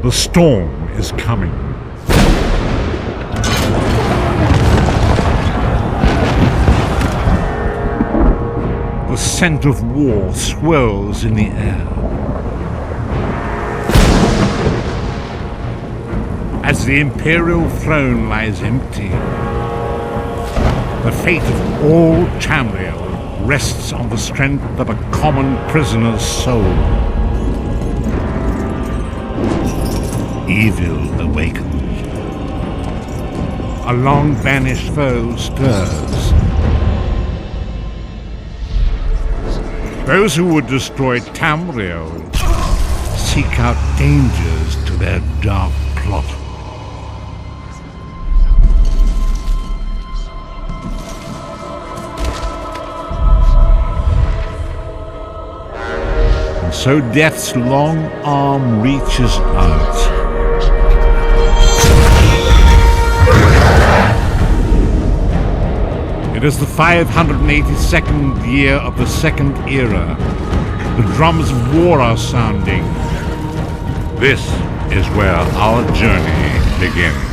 The storm is coming. The scent of war swirls in the air. As the Imperial throne lies empty, the fate of all Tamriel rests on the strength of a common prisoner's soul. Evil awakens. A long-banished foe stirs. Those who would destroy Tamriel seek out dangers to their dark plot. And so death's long arm reaches out. It is the 582nd year of the Second Era. The drums of war are sounding. This is where our journey begins.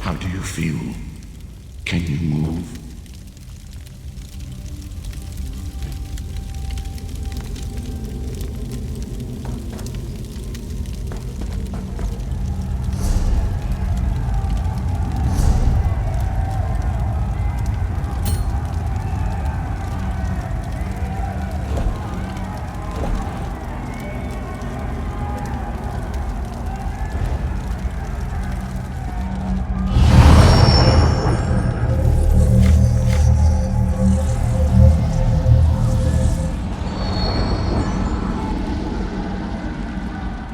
How do you feel? Can you move?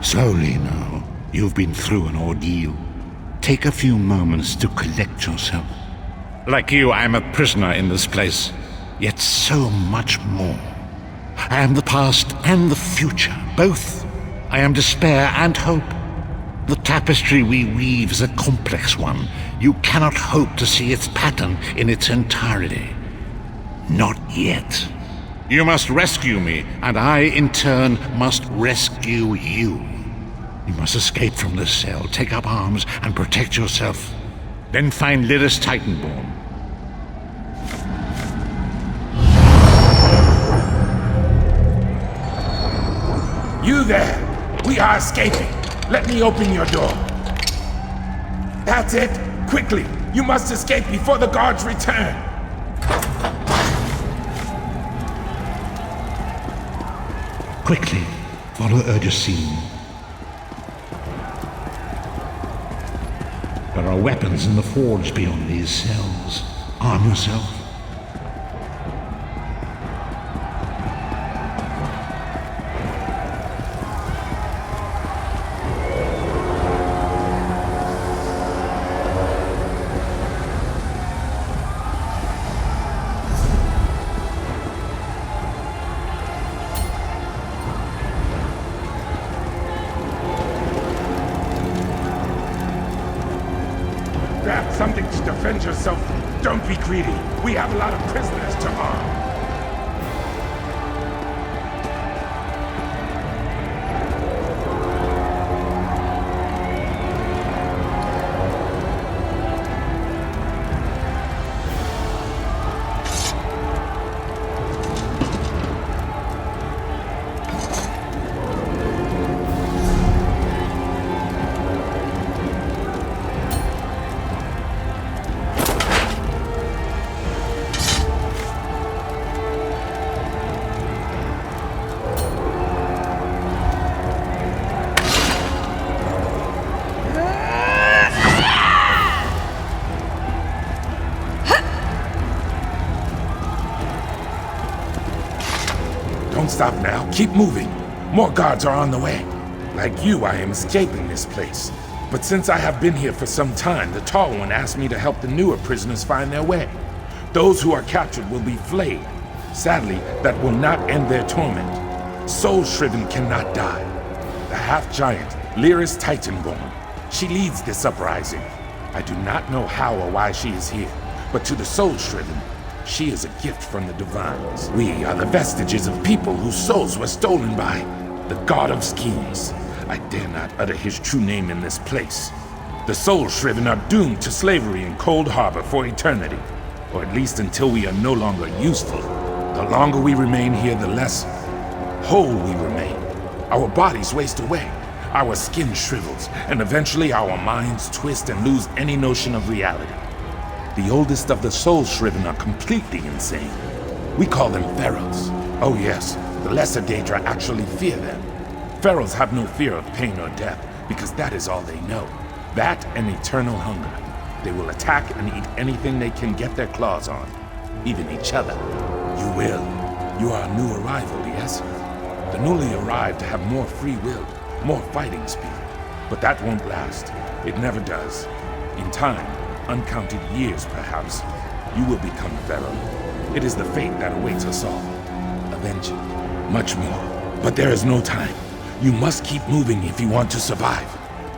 Slowly now. You've been through an ordeal. Take a few moments to collect yourself. Like you, I am a prisoner in this place. Yet so much more. I am the past and the future, both. I am despair and hope. The tapestry we weave is a complex one. You cannot hope to see its pattern in its entirety. Not yet. You must rescue me, And I, in turn, must rescue you. You must escape from this cell, take up arms, and protect yourself. then find Lyris Titanborn. You there! We are escaping! Let me open your door. That's it! Quickly! You must escape before the guards return! Quickly, follow Urgesine. There are weapons in the forge beyond these cells. Arm yourself. something to defend yourself, don't be greedy. We have a lot of prisoners to arm. Don't stop now. Keep moving. More guards are on the way. Like you, I am escaping this place. But since I have been here for some time, the Tall One asked me to help the newer prisoners find their way. Those who are captured will be flayed. Sadly, that will not end their torment. Soul Shriven cannot die. The half-giant, Lyris Titanborn. She leads this uprising. I do not know how or why she is here, but to the Soul Shriven, she is a gift from the Divines. We are the vestiges of people whose souls were stolen by the God of Schemes. I dare not utter his true name in this place. The Soul Shriven are doomed to slavery in Coldharbour for eternity, or at least until we are no longer useful. The longer we remain here, the less whole we remain. Our bodies waste away, our skin shrivels, and eventually our minds twist and lose any notion of reality. The oldest of the Soul Shriven are completely insane. We call them Pharaohs. Oh yes, the Lesser Daedra actually fear them. Pharaohs have no fear of pain or death, because that is all they know. That and eternal hunger. They will attack and eat anything they can get their claws on, even each other. You will. You are a new arrival, yes? The newly arrived have more free will, more fighting spirit. But that won't last. It never does. In time, uncounted years perhaps, you will become Pharaoh. It is the fate that awaits us all. Eventually. Much more. But there is no time. You must keep moving if you want to survive.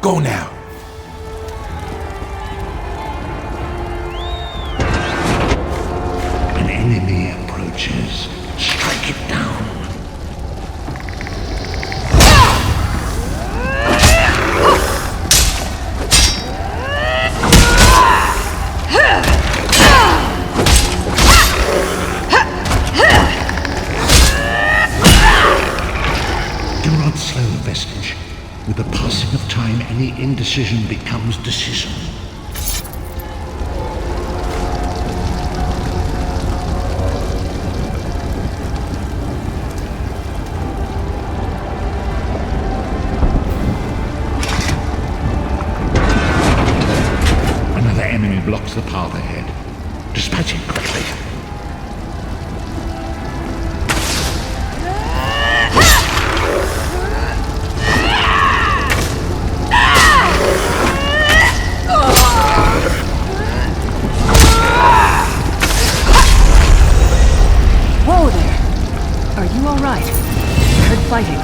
Go now. An enemy approaches. Strike it down. Vestige. With the passing of time, any indecision becomes decision. Another enemy blocks the path ahead. Dispatch it quickly. Fighting.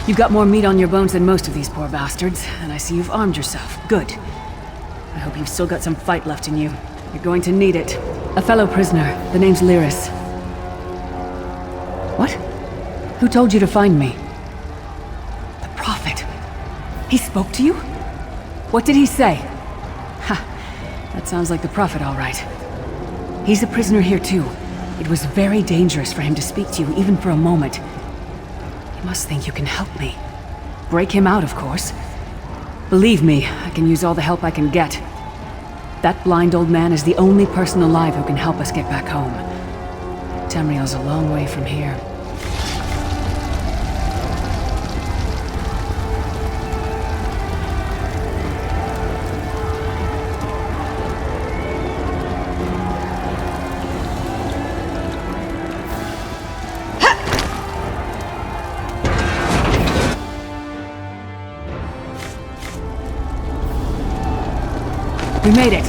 You've got more meat on your bones than most of these poor bastards, and I see you've armed yourself. Good. I hope you've still got some fight left in you. You're going to need it. A fellow prisoner. The name's Lyris. What? Who told you to find me? The Prophet. He spoke to you? What did he say? Ha. That sounds like the Prophet, all right. He's a prisoner here, too. It was very dangerous for him to speak to you, even for a moment. You must think you can help me. Break him out, of course. Believe me, I can use all the help I can get. That blind old man is the only person alive who can help us get back home. Tamriel's a long way from here. We made it!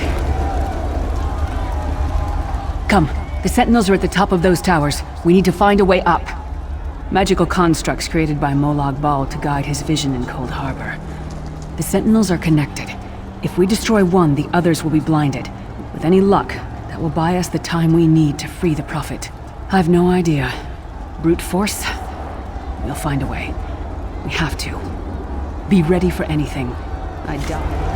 Come, the Sentinels are at the top of those towers. We need to find a way up. Magical constructs created by Molag Bal to guide his vision in Coldharbour. The Sentinels are connected. If we destroy one, the others will be blinded. With any luck, that will buy us the time we need to free the Prophet. I've no idea. Brute force? We'll find a way. We have to. Be ready for anything. I doubt.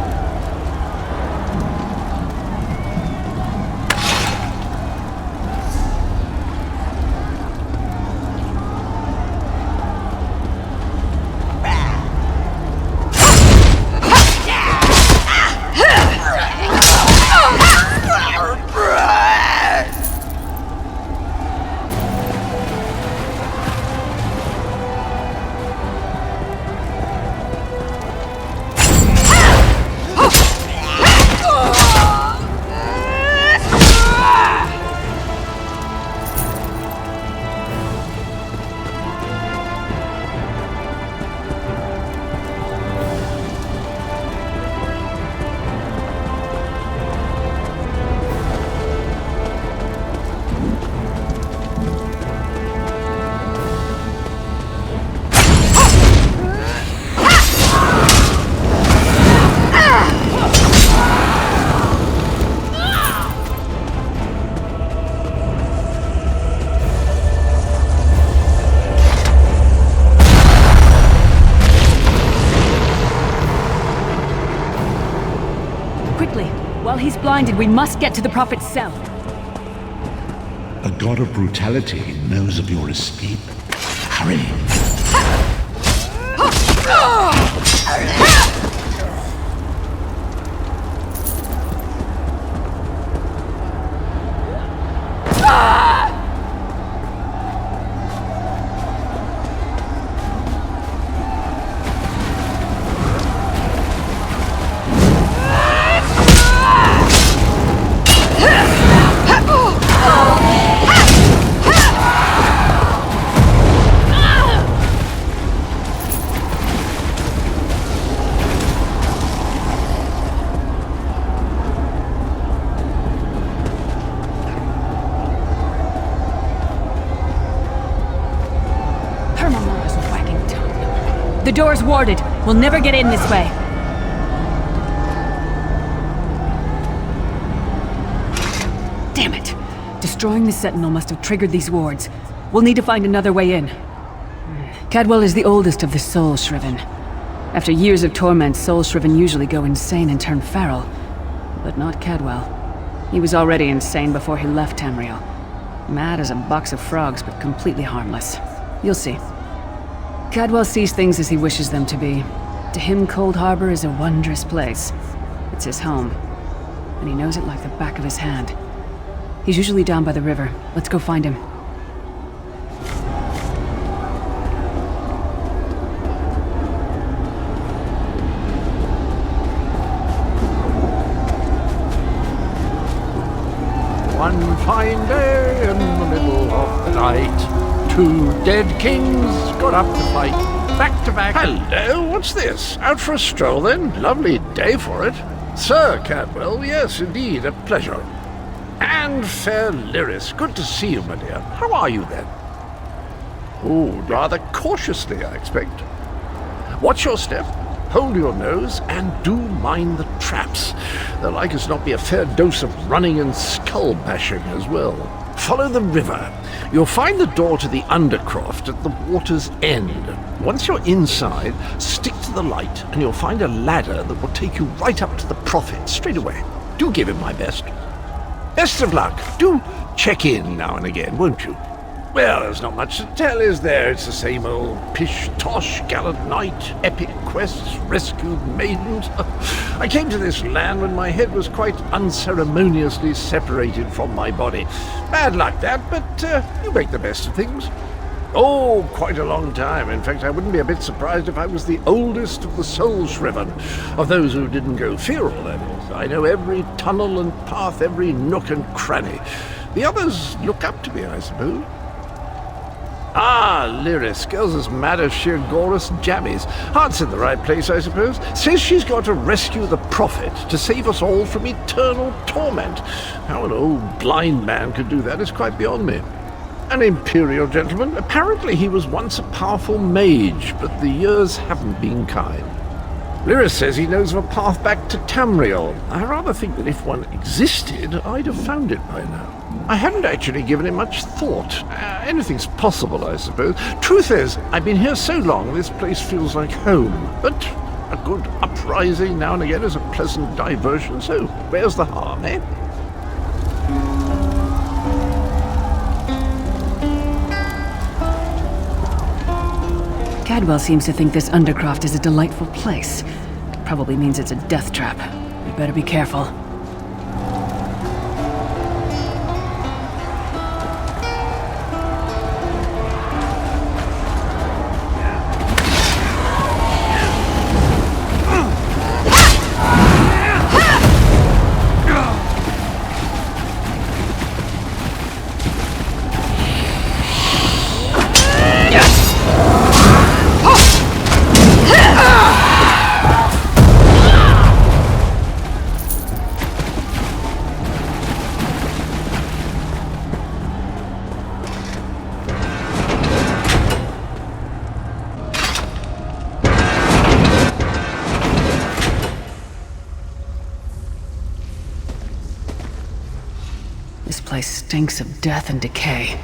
While he's blinded, we must get to the Prophet's cell. A god of brutality knows of your escape. Hurry! The door's warded. We'll never get in this way. Damn it! Destroying the Sentinel must have triggered these wards. We'll need to find another way in. Cadwell is the oldest of the Soul Shriven. After years of torment, Soul Shriven usually go insane and turn feral. But not Cadwell. He was already insane before he left Tamriel. Mad as a box of frogs, but completely harmless. You'll see. Cadwell sees things as he wishes them to be. To him, Coldharbour is a wondrous place. It's his home, and he knows it like the back of his hand. He's usually down by the river. Let's go find him. One fine day in the middle of the night, two dead kings got up to fight, back to back. Hello, what's this? Out for a stroll then? Lovely day for it. Sir Cadwell, yes, indeed, a pleasure. And fair Lyris, good to see you, my dear. How are you then? Oh, rather cautiously, I expect. Watch your step, hold your nose, and do mind the traps. There'll like as not be a fair dose of running and skull bashing as well. Follow the river. You'll find the door to the undercroft at the water's end. Once you're inside, stick to the light, and you'll find a ladder that will take you right up to the Prophet straight away. Do give him my best. Best of luck. Do check in now and again, won't you? Well, there's not much to tell, is there? It's the same old pish-tosh, gallant knight, epic quests, rescued maidens. I came to this land when my head was quite unceremoniously separated from my body. Bad luck, that, but you make the best of things. Oh, quite a long time. In fact, I wouldn't be a bit surprised if I was the oldest of the soul Shriven, of those who didn't go feral, that is. I know every tunnel and path, every nook and cranny. The others look up to me, I suppose. Ah, Lyris, girl's as mad as sheer Gorus jammies. Heart's in the right place, I suppose. Says she's got to rescue the Prophet to save us all from eternal torment. How an old blind man could do that is quite beyond me. An imperial gentleman. Apparently he was once a powerful mage, but the years haven't been kind. Lyris says he knows of a path back to Tamriel. I rather think that if one existed, I'd have found it by now. I haven't actually given it much thought. Anything's possible, I suppose. Truth is, I've been here so long, this place feels like home. But a good uprising now and again is a pleasant diversion, so where's the harm, eh? Cadwell seems to think this undercroft is a delightful place. Probably means it's a death trap. You better be careful. This place stinks of death and decay.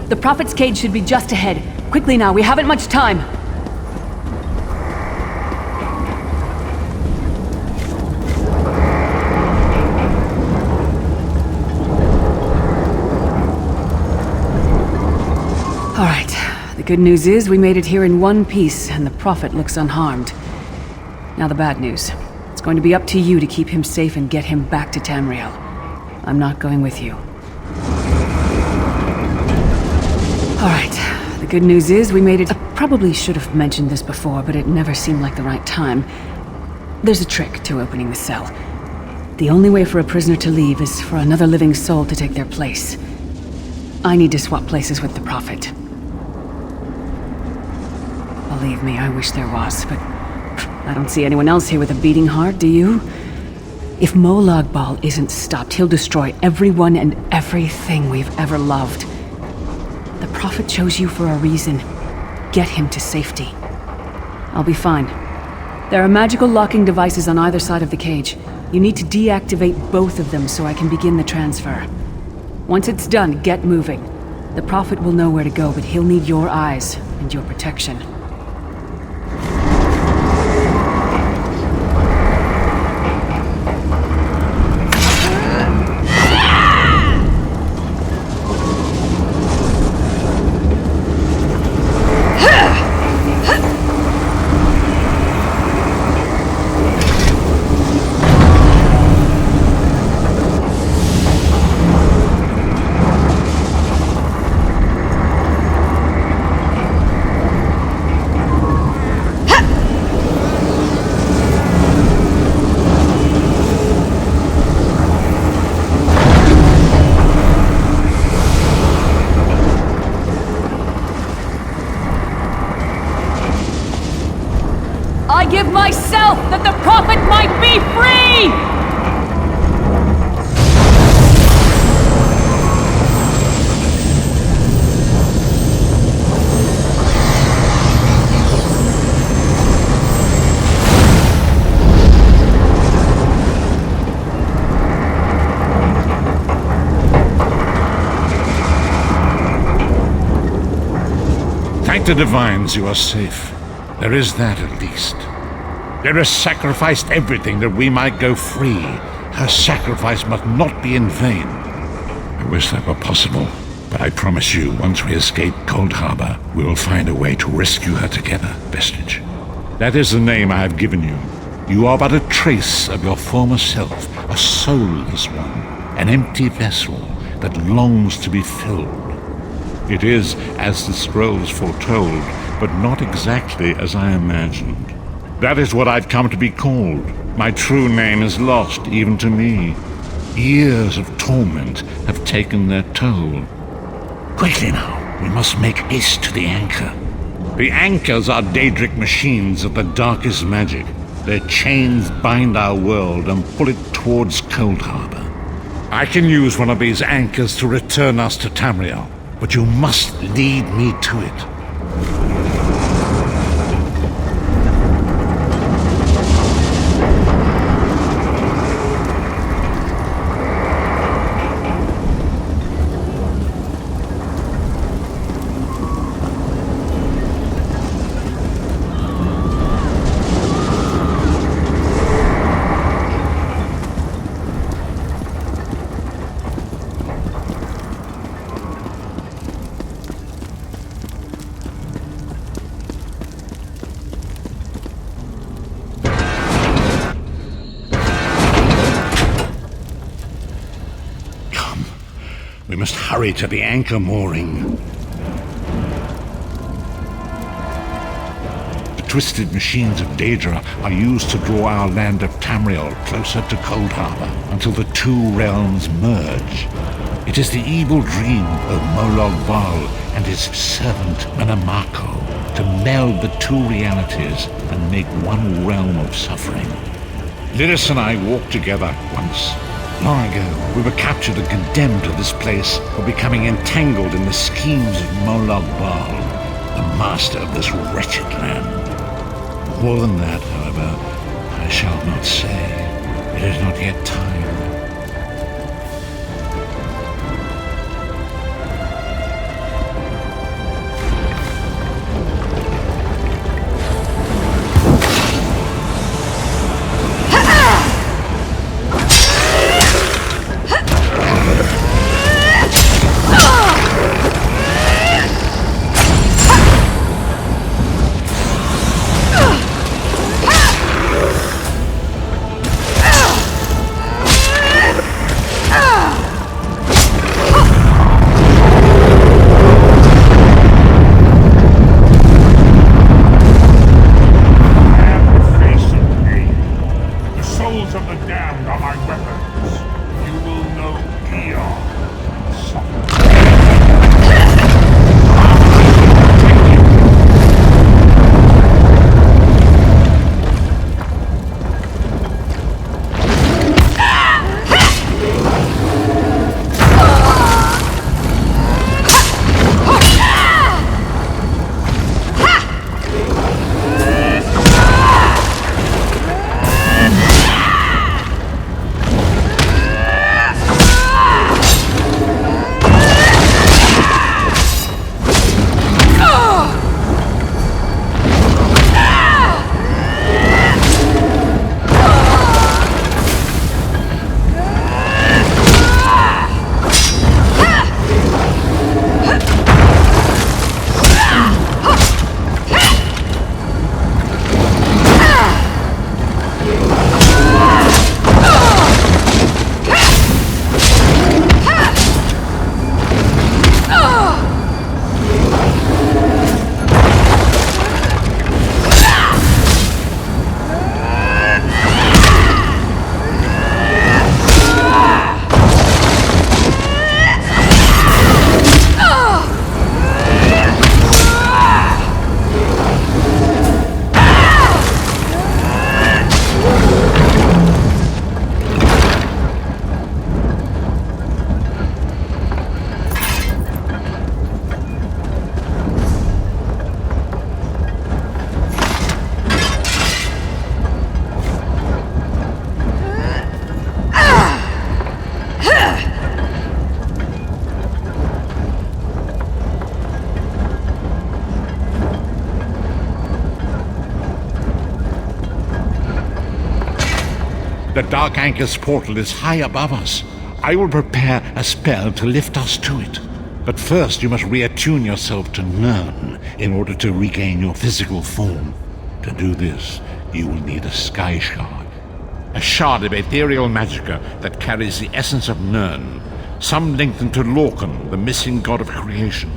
The Prophet's cage should be just ahead. Quickly now, we haven't much time. All right. The good news is we made it here in one piece, and the Prophet looks unharmed. Now the bad news. It's going to be up to you to keep him safe and get him back to Tamriel. I'm not going with you. All right. The good news is we made it... I probably should have mentioned this before, but it never seemed like the right time. There's a trick to opening the cell. The only way for a prisoner to leave is for another living soul to take their place. I need to swap places with the Prophet. Believe me, I wish there was, but I don't see anyone else here with a beating heart, do you? If Molag Bal isn't stopped, he'll destroy everyone and everything we've ever loved. The Prophet chose you for a reason. Get him to safety. I'll be fine. There are magical locking devices on either side of the cage. You need to deactivate both of them so I can begin the transfer. Once it's done, get moving. The Prophet will know where to go, but he'll need your eyes and your protection. I give myself that the Prophet might be free! Thank the divines you are safe. There is that at least. Lyris sacrificed everything that we might go free. Her sacrifice must not be in vain. I wish that were possible, but I promise you, once we escape Coldharbour, we will find a way to rescue her together, Vestige. That is the name I have given you. You are but a trace of your former self, a soulless one, an empty vessel that longs to be filled. It is as the scrolls foretold, but not exactly as I imagined. That is what I've come to be called. My true name is lost even to me. Years of torment have taken their toll. Quickly now, we must make haste to the anchor. The anchors are Daedric machines of the darkest magic. Their chains bind our world and pull it towards Coldharbour. I can use one of these anchors to return us to Tamriel, but you must lead me to it. We must hurry to the anchor mooring. The twisted machines of Daedra are used to draw our land of Tamriel closer to Coldharbour until the two realms merge. It is the evil dream of Molag Bal and his servant Manamako to meld the two realities and make one realm of suffering. Lyris and I walked together once. Long ago, we were captured and condemned to this place for becoming entangled in the schemes of Molag Bal, the master of this wretched land. More than that, however, I shall not say. It is not yet time. The Dark Anchor's portal is high above us. I will prepare a spell to lift us to it. But first you must reattune yourself to Nirn in order to regain your physical form. To do this, you will need a Sky Shard. A shard of ethereal magicka that carries the essence of Nirn, some linked into Lorcan, the missing god of creation.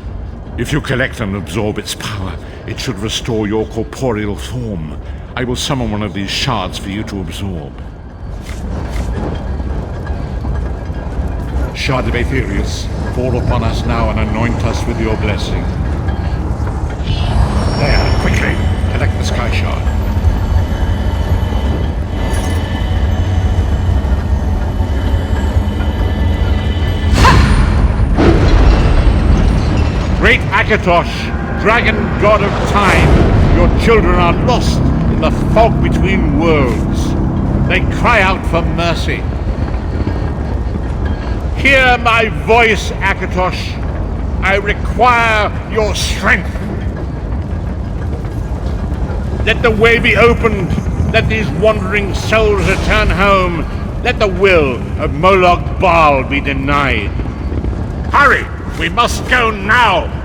If you collect and absorb its power, it should restore your corporeal form. I will summon one of these shards for you to absorb. Shard of Aetherius, fall upon us now and anoint us with your blessing. There, quickly, collect the Sky Shard. Great Akatosh, dragon god of time, your children are lost in the fog between worlds. They cry out for mercy. Hear my voice, Akatosh. I require your strength. Let the way be opened. Let these wandering souls return home. Let the will of Moloch Baal be denied. Hurry! We must go now!